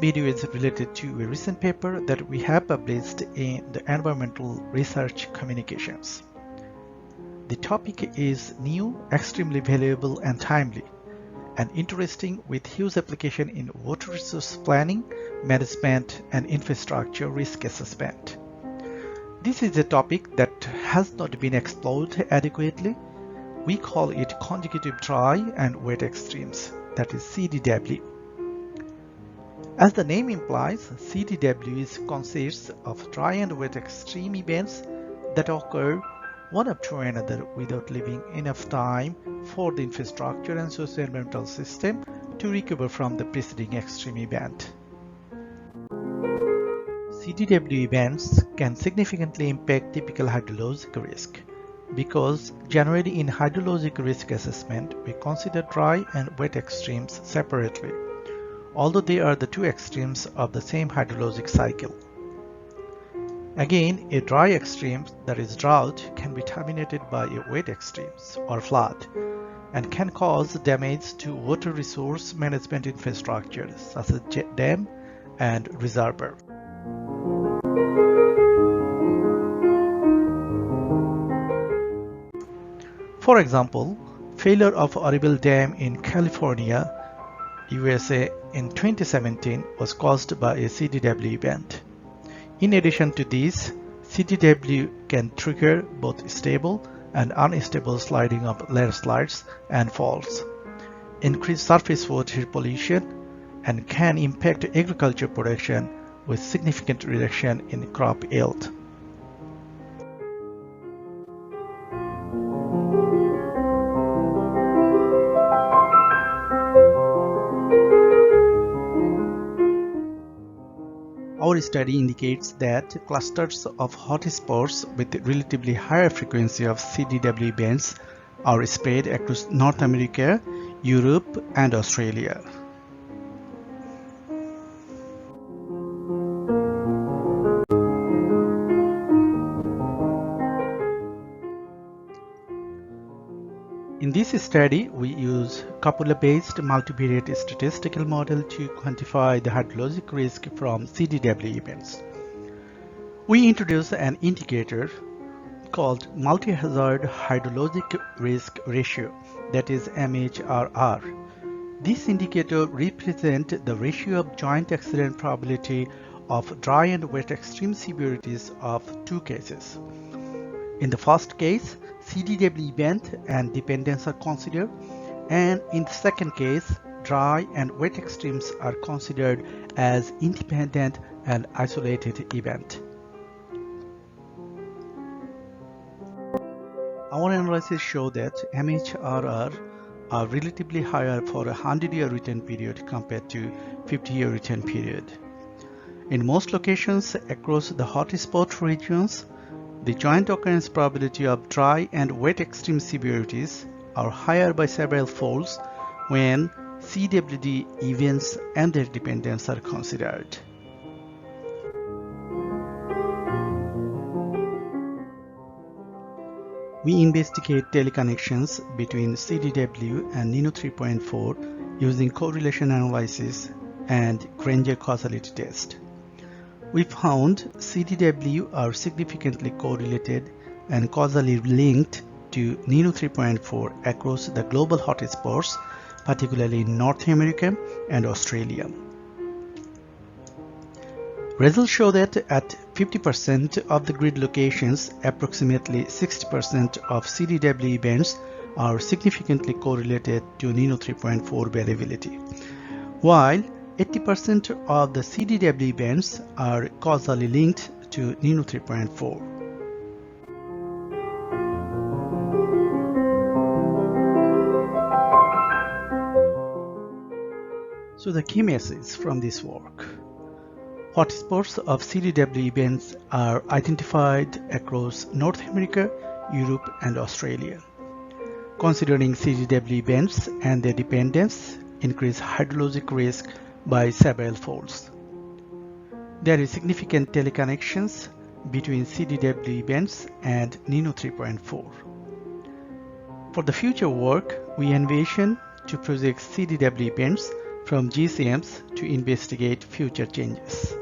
video is related to a recent paper that we have published in the Environmental Research Communications. The topic is new, extremely valuable and timely, and interesting with huge application in water resource planning, management, and infrastructure risk assessment. This is a topic that has not been explored adequately. We call it consecutive dry and wet extremes, that is CDW. As the name implies, CDW consists of dry and wet extreme events that occur one after another without leaving enough time for the infrastructure and socio-environmental system to recover from the preceding extreme event. CDW events can significantly impact typical hydrologic risk because generally in hydrologic risk assessment we consider dry and wet extremes separately, although they are the two extremes of the same hydrologic cycle. Again, a dry extreme, that is drought, can be terminated by a wet extreme or flood and can cause damage to water resource management infrastructure such as dam and reservoir. For example, failure of Oroville Dam in California, USA in 2017 was caused by a CDW event. In addition to this, CDW can trigger both stable and unstable sliding of landslides and faults, increase surface water pollution, and can impact agriculture production with significant reduction in crop yield. Our study indicates that clusters of hotspots with relatively higher frequency of CDW events are spread across North America, Europe, and Australia. In this study, we use Kapula-based multivariate statistical model to quantify the hydrologic risk from CDW events. We introduce an indicator called Multi-Hazard Hydrologic Risk Ratio, that is MHRR. This indicator represents the ratio of joint accident probability of dry and wet extreme severities of two cases. In the first case, CDW event and dependence are considered, and in the second case, dry and wet extremes are considered as independent and isolated event. Our analysis show that MHRR are relatively higher for a 100-year return period compared to 50-year return period. In most locations across the hotspot regions, the joint occurrence probability of dry and wet extreme severities are higher by several folds when CWD events and their dependence are considered. We investigate teleconnections between CDW and NINO 3.4 using correlation analysis and Granger causality test. We found CDW are significantly correlated and causally linked to NINO 3.4 across the global hotspots, particularly in North America and Australia. Results show that at 50% of the grid locations, approximately 60% of CDW events are significantly correlated to NINO 3.4 variability, while 80% of the CDW events are causally linked to NINO 3.4. So the key message from this work: hotspots of CDW events are identified across North America, Europe, and Australia. Considering CDW events and their dependence increase hydrologic risk by several folds. There is significant teleconnections between CDW events and NINO 3.4. For the future work, we envision to project CDW events from GCMs to investigate future changes.